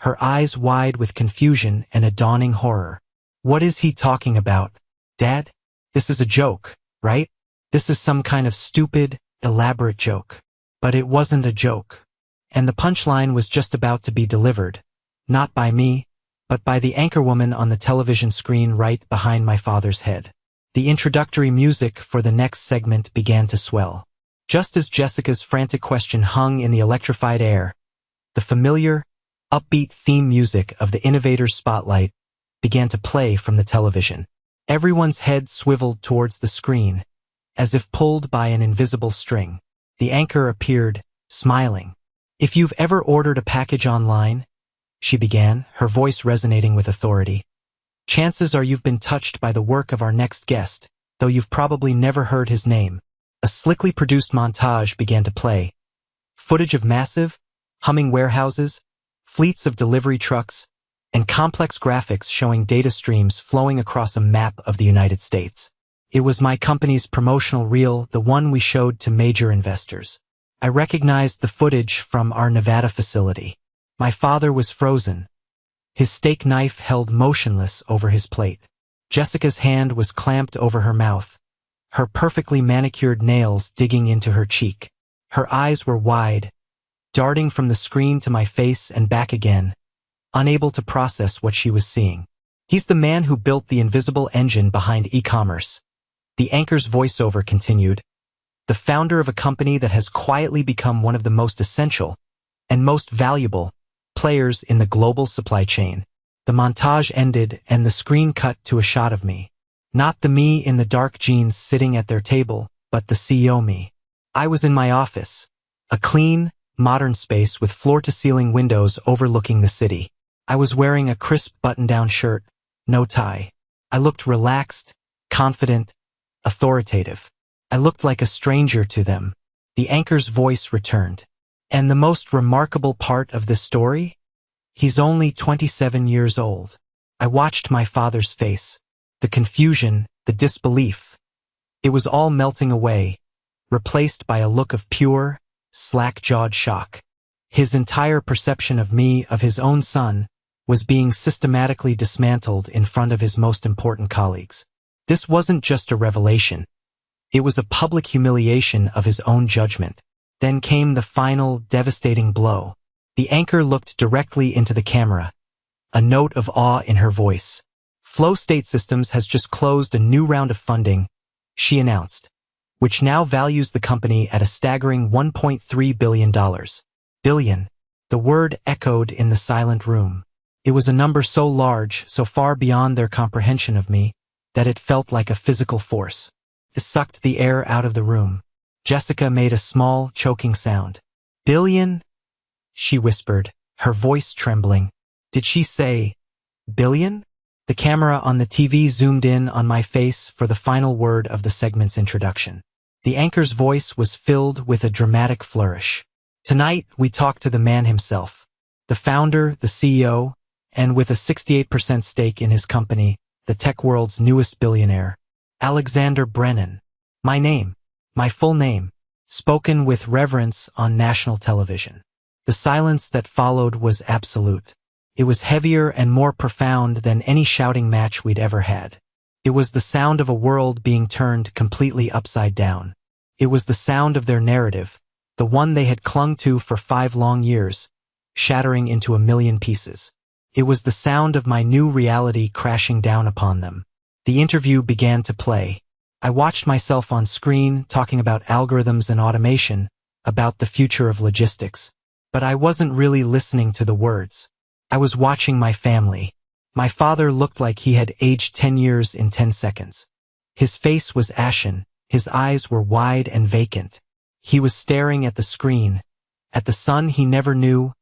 her eyes wide with confusion and a dawning horror. "What is he talking about? Dad? This is a joke, right? This is some kind of stupid, elaborate joke." But it wasn't a joke. And the punchline was just about to be delivered. Not by me, but by the anchorwoman on the television screen right behind my father's head. The introductory music for the next segment began to swell. Just as Jessica's frantic question hung in the electrified air, the familiar, upbeat theme music of the Innovator's Spotlight began to play from the television. Everyone's head swiveled towards the screen, as if pulled by an invisible string. The anchor appeared, smiling. "If you've ever ordered a package online," she began, her voice resonating with authority, "chances are you've been touched by the work of our next guest, though you've probably never heard his name." A slickly produced montage began to play. Footage of massive, humming warehouses, fleets of delivery trucks, and complex graphics showing data streams flowing across a map of the United States. It was my company's promotional reel, the one we showed to major investors. I recognized the footage from our Nevada facility. My father was frozen, his steak knife held motionless over his plate. Jessica's hand was clamped over her mouth, her perfectly manicured nails digging into her cheek. Her eyes were wide, darting from the screen to my face and back again, unable to process what she was seeing. "He's the man who built the invisible engine behind e-commerce." The anchor's voiceover continued, the founder of a company that has quietly become one of the most essential and most valuable players in the global supply chain. The montage ended and the screen cut to a shot of me. Not the me in the dark jeans sitting at their table, but the CEO me. I was in my office, a clean, modern space with floor-to-ceiling windows overlooking the city. I was wearing a crisp button-down shirt, no tie. I looked relaxed, confident, authoritative. I looked like a stranger to them. The anchor's voice returned. And the most remarkable part of this story? He's only 27 years old. I watched my father's face. The confusion, the disbelief. It was all melting away, replaced by a look of pure, slack-jawed shock. His entire perception of me, of his own son, was being systematically dismantled in front of his most important colleagues. This wasn't just a revelation. It was a public humiliation of his own judgment. Then came the final, devastating blow. The anchor looked directly into the camera, a note of awe in her voice. Flow State Systems has just closed a new round of funding, she announced, which now values the company at a staggering $1.3 billion. Billion. The word echoed in the silent room. It was a number so large, so far beyond their comprehension of me, that it felt like a physical force. It sucked the air out of the room. Jessica made a small, choking sound. Billion? She whispered, her voice trembling. Did she say, billion? The camera on the TV zoomed in on my face for the final word of the segment's introduction. The anchor's voice was filled with a dramatic flourish. Tonight, we talked to the man himself, the founder, the CEO, and with a 68% stake in his company, the tech world's newest billionaire, Alexander Brennan. My name, my full name, spoken with reverence on national television. The silence that followed was absolute. It was heavier and more profound than any shouting match we'd ever had. It was the sound of a world being turned completely upside down. It was the sound of their narrative, the one they had clung to for 5 long years, shattering into a million pieces. It was the sound of my new reality crashing down upon them. The interview began to play. I watched myself on screen talking about algorithms and automation, about the future of logistics. But I wasn't really listening to the words. I was watching my family. My father looked like he had aged 10 years in 10 seconds. His face was ashen, his eyes were wide and vacant. He was staring at the screen, at the son he never knew,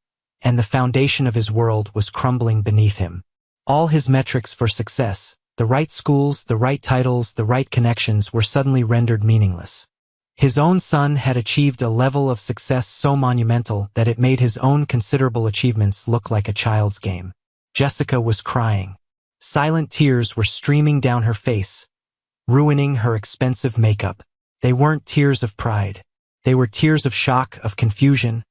and the foundation of his world was crumbling beneath him. All his metrics for success, the right schools, the right titles, the right connections were suddenly rendered meaningless. His own son had achieved a level of success so monumental that it made his own considerable achievements look like a child's game. Jessica was crying. Silent tears were streaming down her face, ruining her expensive makeup. They weren't tears of pride. They were tears of shock, of confusion,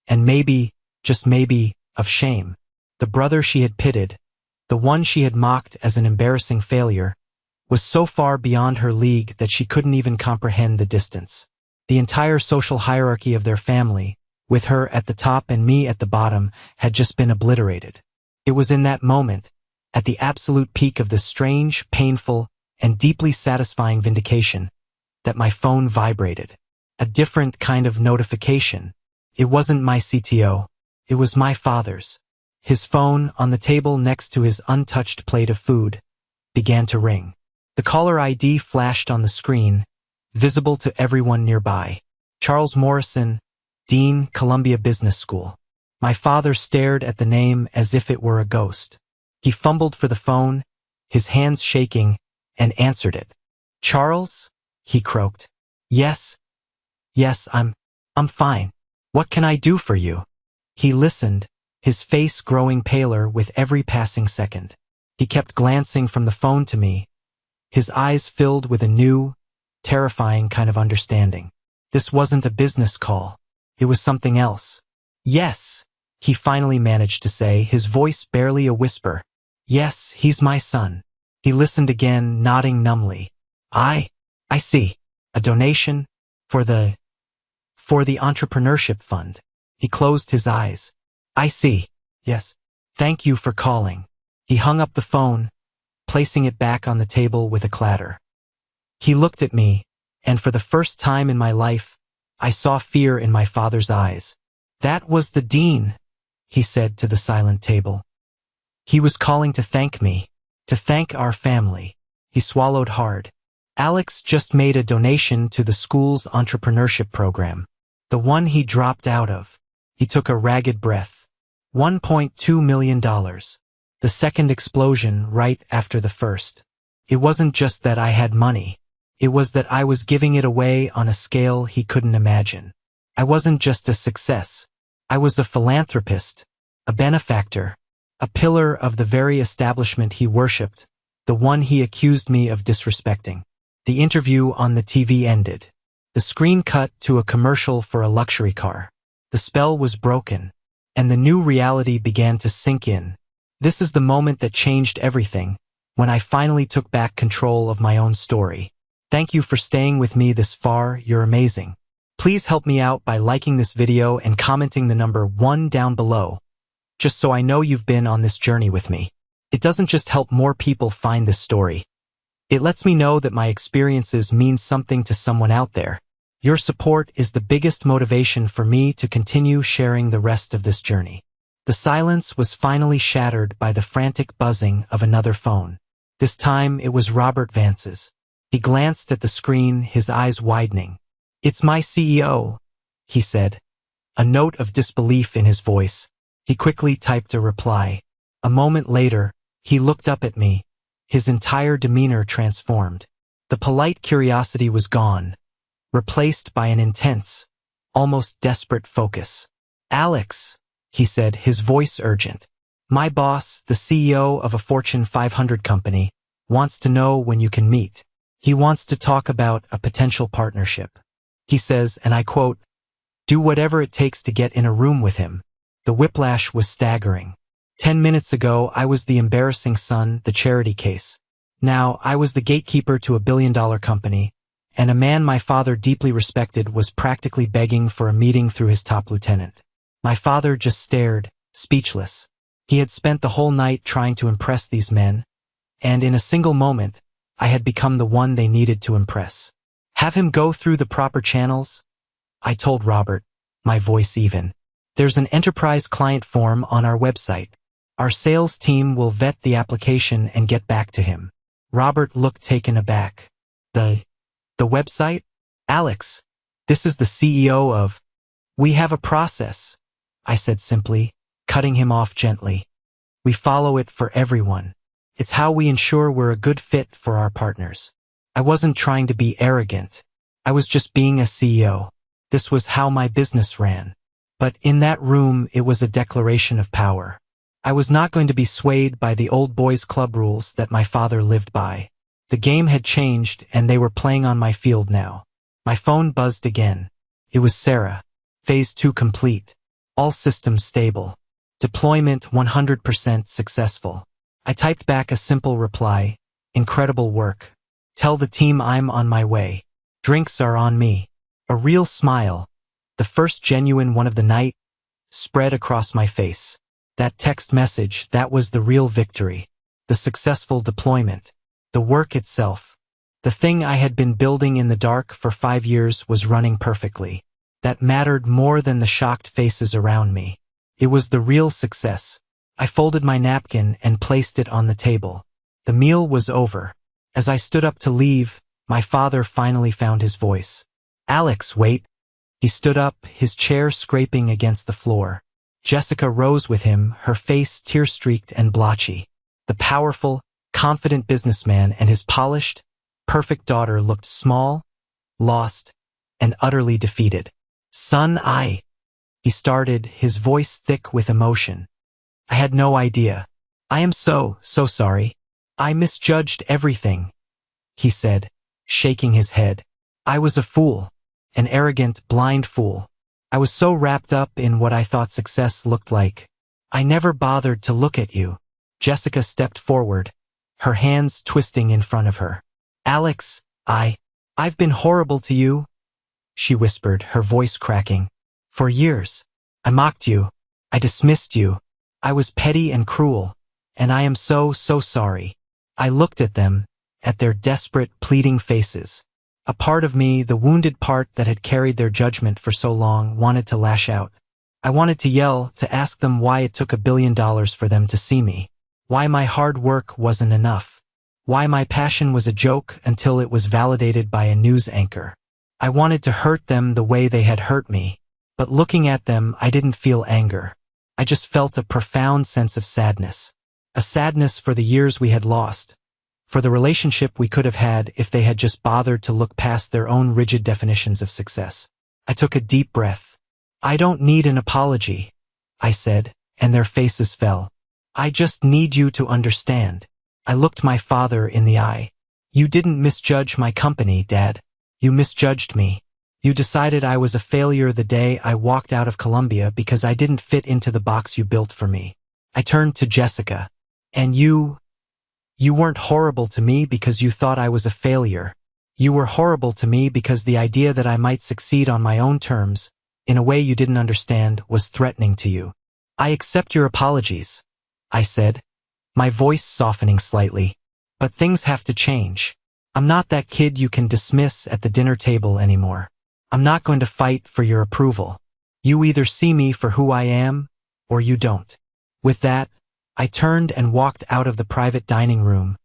and maybe, just maybe, of shame. The brother she had pitted, the one she had mocked as an embarrassing failure, was so far beyond her league that she couldn't even comprehend the distance. The entire social hierarchy of their family, with her at the top and me at the bottom, had just been obliterated. It was in that moment, at the absolute peak of this strange, painful, and deeply satisfying vindication, that my phone vibrated. A different kind of notification. It wasn't my CTO. It was my father's. His phone, on the table next to his untouched plate of food, began to ring. The caller ID flashed on the screen, visible to everyone nearby. Charles Morrison, Dean, Columbia Business School. My father stared at the name as if it were a ghost. He fumbled for the phone, his hands shaking, and answered it. Charles? He croaked. Yes, I'm fine. What can I do for you? He listened, his face growing paler with every passing second. He kept glancing from the phone to me, his eyes filled with a new, terrifying kind of understanding. This wasn't a business call. It was something else. Yes, he finally managed to say, his voice barely a whisper. Yes, he's my son. He listened again, nodding numbly. I see. A donation? For the entrepreneurship fund. He closed his eyes. I see. Yes. Thank you for calling. He hung up the phone, placing it back on the table with a clatter. He looked at me, And for the first time in my life, I saw fear in my father's eyes. "That was the dean," he said to the silent table. "He was calling to thank me, to thank our family." He swallowed hard. "Alex just made a donation to the school's entrepreneurship program, the one he dropped out of." He took a ragged breath. $1.2 million. The second explosion right after the first. It wasn't just that I had money. It was that I was giving it away on a scale he couldn't imagine. I wasn't just a success. I was a philanthropist, a benefactor, a pillar of the very establishment he worshipped, the one he accused me of disrespecting. The interview on the TV ended. The screen cut to a commercial for a luxury car. The spell was broken, and the new reality began to sink in. This is the moment that changed everything, when I finally took back control of my own story. Thank you for staying with me this far. You're amazing. Please help me out by liking this video and commenting the number 1 down below, just so I know you've been on this journey with me. It doesn't just help more people find this story. It lets me know that my experiences mean something to someone out there. Your support is the biggest motivation for me to continue sharing the rest of this journey. The silence was finally shattered by the frantic buzzing of another phone. This time it was Robert Vance's. He glanced at the screen, his eyes widening. "It's my CEO," he said, a note of disbelief in his voice. He quickly typed a reply. A moment later, he looked up at me, his entire demeanor transformed. The polite curiosity was gone, replaced by an intense, almost desperate focus. "Alex," he said, his voice urgent. "My boss, the CEO of a Fortune 500 company, wants to know when you can meet. He wants to talk about a potential partnership. He says, and I quote, 'Do whatever it takes to get in a room with him.'" The whiplash was staggering. 10 minutes ago, I was the embarrassing son, the charity case. Now, I was the gatekeeper to a billion-dollar company, and a man my father deeply respected was practically begging for a meeting through his top lieutenant. My father just stared, speechless. He had spent the whole night trying to impress these men, and in a single moment, I had become the one they needed to impress. "Have him go through the proper channels," I told Robert, my voice even. "There's an enterprise client form on our website. Our sales team will vet the application and get back to him." Robert looked taken aback. The website? "Alex, this is the CEO of—" "We have a process," I said simply, cutting him off gently. "We follow it for everyone. It's how we ensure we're a good fit for our partners." I wasn't trying to be arrogant. I was just being a CEO. This was how my business ran. But in that room, it was a declaration of power. I was not going to be swayed by the old boys club rules that my father lived by. The game had changed, and they were playing on my field now. My phone buzzed again. It was Sarah. Phase 2 complete. All systems stable. Deployment 100% successful. I typed back a simple reply. "Incredible work. Tell the team I'm on my way. Drinks are on me." A real smile, the first genuine one of the night, spread across my face. That text message, that was the real victory. The successful deployment. The work itself. The thing I had been building in the dark for 5 years was running perfectly. That mattered more than the shocked faces around me. It was the real success. I folded my napkin and placed it on the table. The meal was over. As I stood up to leave, my father finally found his voice. "Alex, wait." He stood up, his chair scraping against the floor. Jessica rose with him, her face tear-streaked and blotchy. The powerful, confident businessman and his polished, perfect daughter looked small, lost, and utterly defeated. "Son, he started, his voice thick with emotion. "I had no idea. I am so sorry. I misjudged everything," he said, shaking his head. "I was a fool, an arrogant, blind fool. I was so wrapped up in what I thought success looked like. I never bothered to look at you." Jessica stepped forward, her hands twisting in front of her. "Alex, I've been horrible to you," she whispered, her voice cracking. "For years. I mocked you. I dismissed you. I was petty and cruel, and I am so sorry." I looked at them, at their desperate, pleading faces. A part of me, the wounded part that had carried their judgment for so long, wanted to lash out. I wanted to yell, to ask them why it took $1 billion for them to see me. Why my hard work wasn't enough. Why my passion was a joke until it was validated by a news anchor. I wanted to hurt them the way they had hurt me. But looking at them, I didn't feel anger. I just felt a profound sense of sadness. A sadness for the years we had lost. For the relationship we could have had if they had just bothered to look past their own rigid definitions of success. I took a deep breath. "I don't need an apology," I said, and their faces fell. "I just need you to understand." I looked my father in the eye. "You didn't misjudge my company, Dad. You misjudged me. You decided I was a failure the day I walked out of Columbia because I didn't fit into the box you built for me." I turned to Jessica. "And you weren't horrible to me because you thought I was a failure. You were horrible to me because the idea that I might succeed on my own terms, in a way you didn't understand, was threatening to you." "I accept your apologies," I said, my voice softening slightly. "But things have to change. I'm not that kid you can dismiss at the dinner table anymore. I'm not going to fight for your approval. You either see me for who I am, or you don't." With that, I turned and walked out of the private dining room,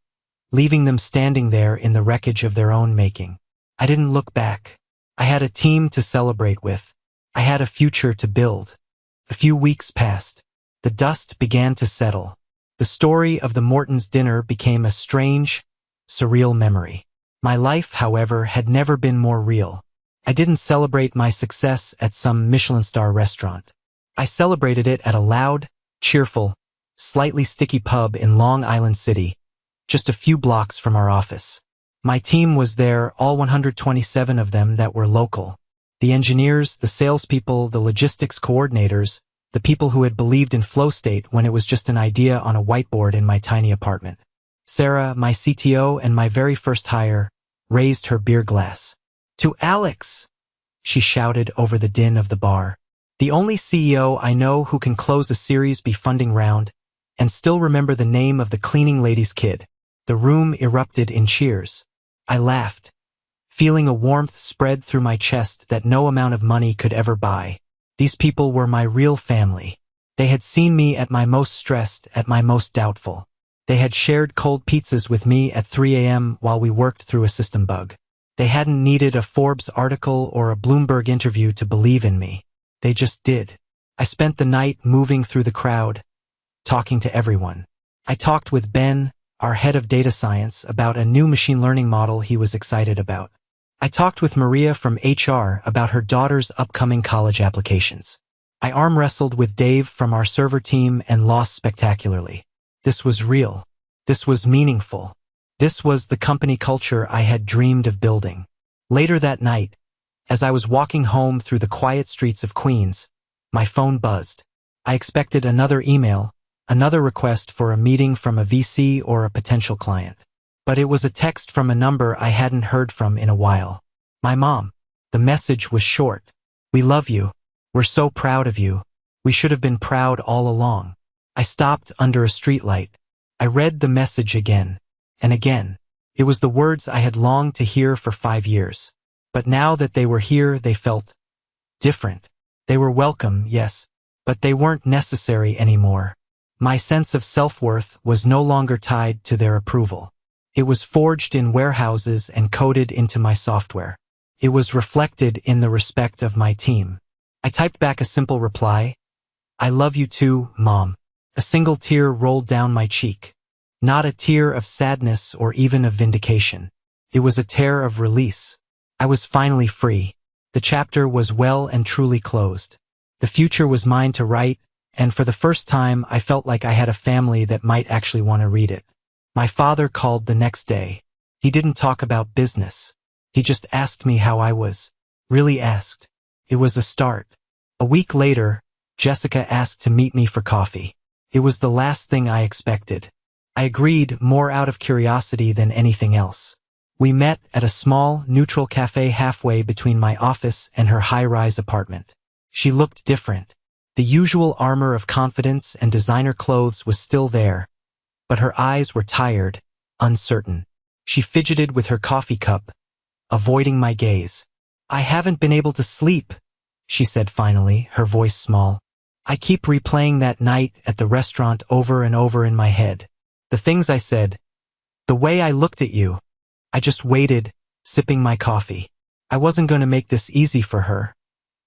leaving them standing there in the wreckage of their own making. I didn't look back. I had a team to celebrate with. I had a future to build. A few weeks passed. The dust began to settle. The story of the Mortons' dinner became a strange, surreal memory. My life, however, had never been more real. I didn't celebrate my success at some Michelin star restaurant. I celebrated it at a loud, cheerful, slightly sticky pub in Long Island City, just a few blocks from our office. My team was there, all 127 of them that were local. The engineers, the salespeople, the logistics coordinators, the people who had believed in flow state when it was just an idea on a whiteboard in my tiny apartment. Sarah, my CTO and my very first hire, raised her beer glass. "To Alex," she shouted over the din of the bar. "The only CEO I know who can close a Series B funding round and still remember the name of the cleaning lady's kid." The room erupted in cheers. I laughed, feeling a warmth spread through my chest that no amount of money could ever buy. These people were my real family. They had seen me at my most stressed, at my most doubtful. They had shared cold pizzas with me at 3 a.m. while we worked through a system bug. They hadn't needed a Forbes article or a Bloomberg interview to believe in me. They just did. I spent the night moving through the crowd, talking to everyone. I talked with Ben, our head of data science, about a new machine learning model he was excited about. I talked with Maria from HR about her daughter's upcoming college applications. I arm wrestled with Dave from our server team and lost spectacularly. This was real. This was meaningful. This was the company culture I had dreamed of building. Later that night, as I was walking home through the quiet streets of Queens, my phone buzzed. I expected another email, another request for a meeting from a VC or a potential client. But it was a text from a number I hadn't heard from in a while. My mom. The message was short. "We love you. We're so proud of you. We should have been proud all along." I stopped under a streetlight. I read the message again. And again. It was the words I had longed to hear for 5 years. But now that they were here, they felt different. They were welcome, yes, but they weren't necessary anymore. My sense of self-worth was no longer tied to their approval. It was forged in warehouses and coded into my software. It was reflected in the respect of my team. I typed back a simple reply. "I love you too, Mom." A single tear rolled down my cheek. Not a tear of sadness or even of vindication. It was a tear of release. I was finally free. The chapter was well and truly closed. The future was mine to write, and for the first time I felt like I had a family that might actually want to read it. My father called the next day. He didn't talk about business. He just asked me how I was. Really asked. It was a start. A week later, Jessica asked to meet me for coffee. It was the last thing I expected. I agreed, more out of curiosity than anything else. We met at a small, neutral cafe halfway between my office and her high-rise apartment. She looked different. The usual armor of confidence and designer clothes was still there, but her eyes were tired, uncertain. She fidgeted with her coffee cup, avoiding my gaze. I haven't been able to sleep, she said finally, her voice small. I keep replaying that night at the restaurant over and over in my head. The things I said, the way I looked at you. I just waited, sipping my coffee. I wasn't going to make this easy for her,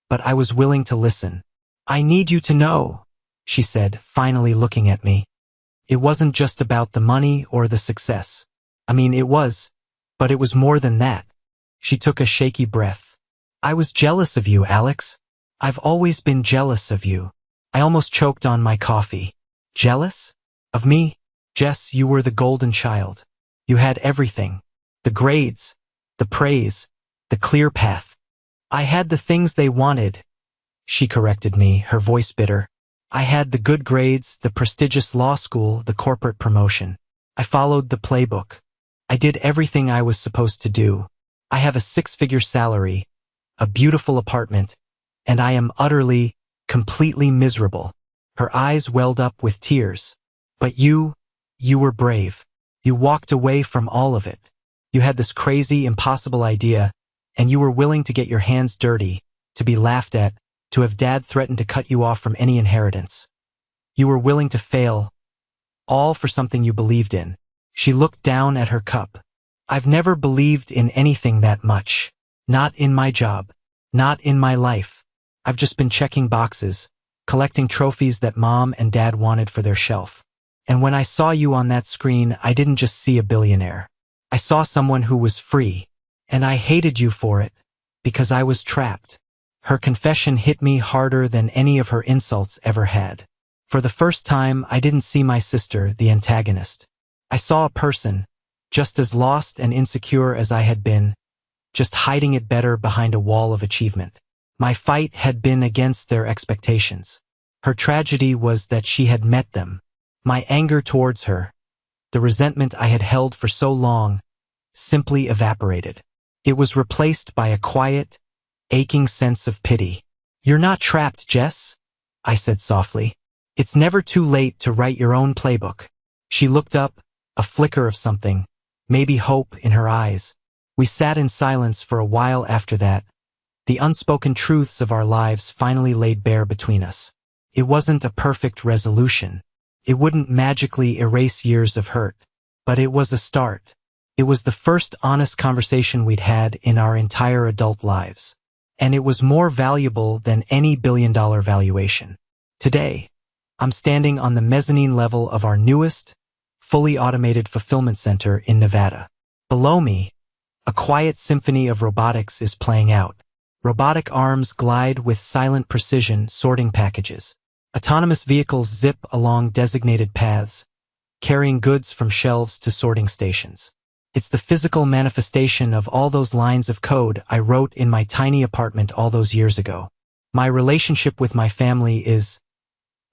but I was willing to listen. I need you to know, she said, finally looking at me. It wasn't just about the money or the success. I mean, it was, but it was more than that. She took a shaky breath. I was jealous of you, Alex. I've always been jealous of you. I almost choked on my coffee. Jealous? Of me? Jess, you were the golden child. You had everything. The grades, the praise, the clear path. I had the things they wanted. She corrected me, her voice bitter. I had the good grades, the prestigious law school, the corporate promotion. I followed the playbook. I did everything I was supposed to do. I have a 6-figure salary, a beautiful apartment, and I am utterly, completely miserable. Her eyes welled up with tears. But you were brave. You walked away from all of it. You had this crazy, impossible idea, and you were willing to get your hands dirty, to be laughed at, to have Dad threaten to cut you off from any inheritance. You were willing to fail, all for something you believed in. She looked down at her cup. I've never believed in anything that much. Not in my job. Not in my life. I've just been checking boxes, collecting trophies that Mom and Dad wanted for their shelf. And when I saw you on that screen, I didn't just see a billionaire. I saw someone who was free. And I hated you for it, because I was trapped. Her confession hit me harder than any of her insults ever had. For the first time, I didn't see my sister, the antagonist. I saw a person, just as lost and insecure as I had been, just hiding it better behind a wall of achievement. My fight had been against their expectations. Her tragedy was that she had met them. My anger towards her, the resentment I had held for so long, simply evaporated. It was replaced by a quiet, aching sense of pity. You're not trapped, Jess, I said softly. It's never too late to write your own playbook. She looked up, a flicker of something, maybe hope in her eyes. We sat in silence for a while after that. The unspoken truths of our lives finally laid bare between us. It wasn't a perfect resolution. It wouldn't magically erase years of hurt. But it was a start. It was the first honest conversation we'd had in our entire adult lives. And it was more valuable than any billion-dollar valuation. Today, I'm standing on the mezzanine level of our newest, fully automated fulfillment center in Nevada. Below me, a quiet symphony of robotics is playing out. Robotic arms glide with silent precision, sorting packages. Autonomous vehicles zip along designated paths, carrying goods from shelves to sorting stations. It's the physical manifestation of all those lines of code I wrote in my tiny apartment all those years ago. My relationship with my family is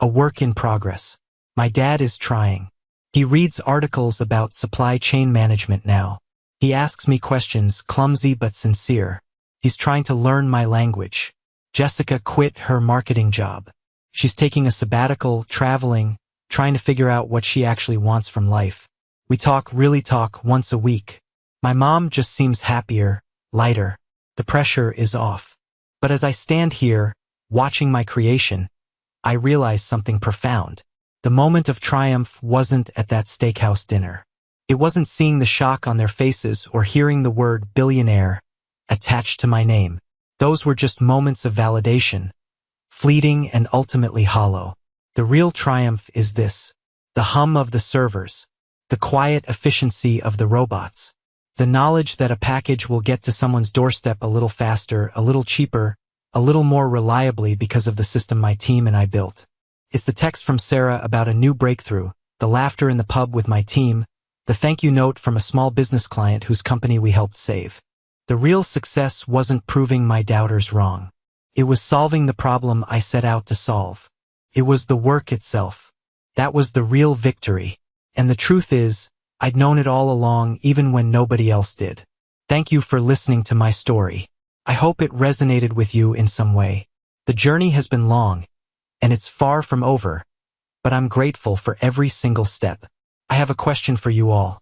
a work in progress. My dad is trying. He reads articles about supply chain management now. He asks me questions, clumsy but sincere. He's trying to learn my language. Jessica quit her marketing job. She's taking a sabbatical, traveling, trying to figure out what she actually wants from life. We really talk once a week. My mom just seems happier, lighter. The pressure is off. But as I stand here, watching my creation, I realize something profound. The moment of triumph wasn't at that steakhouse dinner. It wasn't seeing the shock on their faces or hearing the word billionaire attached to my name. Those were just moments of validation, fleeting and ultimately hollow. The real triumph is this: the hum of the servers, the quiet efficiency of the robots, the knowledge that a package will get to someone's doorstep a little faster, a little cheaper, a little more reliably because of the system my team and I built. It's the text from Sarah about a new breakthrough, the laughter in the pub with my team, the thank you note from a small business client whose company we helped save. The real success wasn't proving my doubters wrong. It was solving the problem I set out to solve. It was the work itself. That was the real victory. And the truth is, I'd known it all along, even when nobody else did. Thank you for listening to my story. I hope it resonated with you in some way. The journey has been long, and it's far from over, but I'm grateful for every single step. I have a question for you all.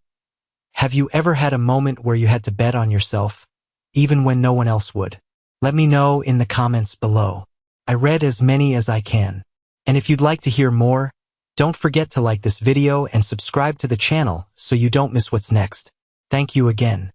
Have you ever had a moment where you had to bet on yourself? even when no one else would? Let me know in the comments below. I read as many as I can. And if you'd like to hear more, don't forget to like this video and subscribe to the channel so you don't miss what's next. Thank you again.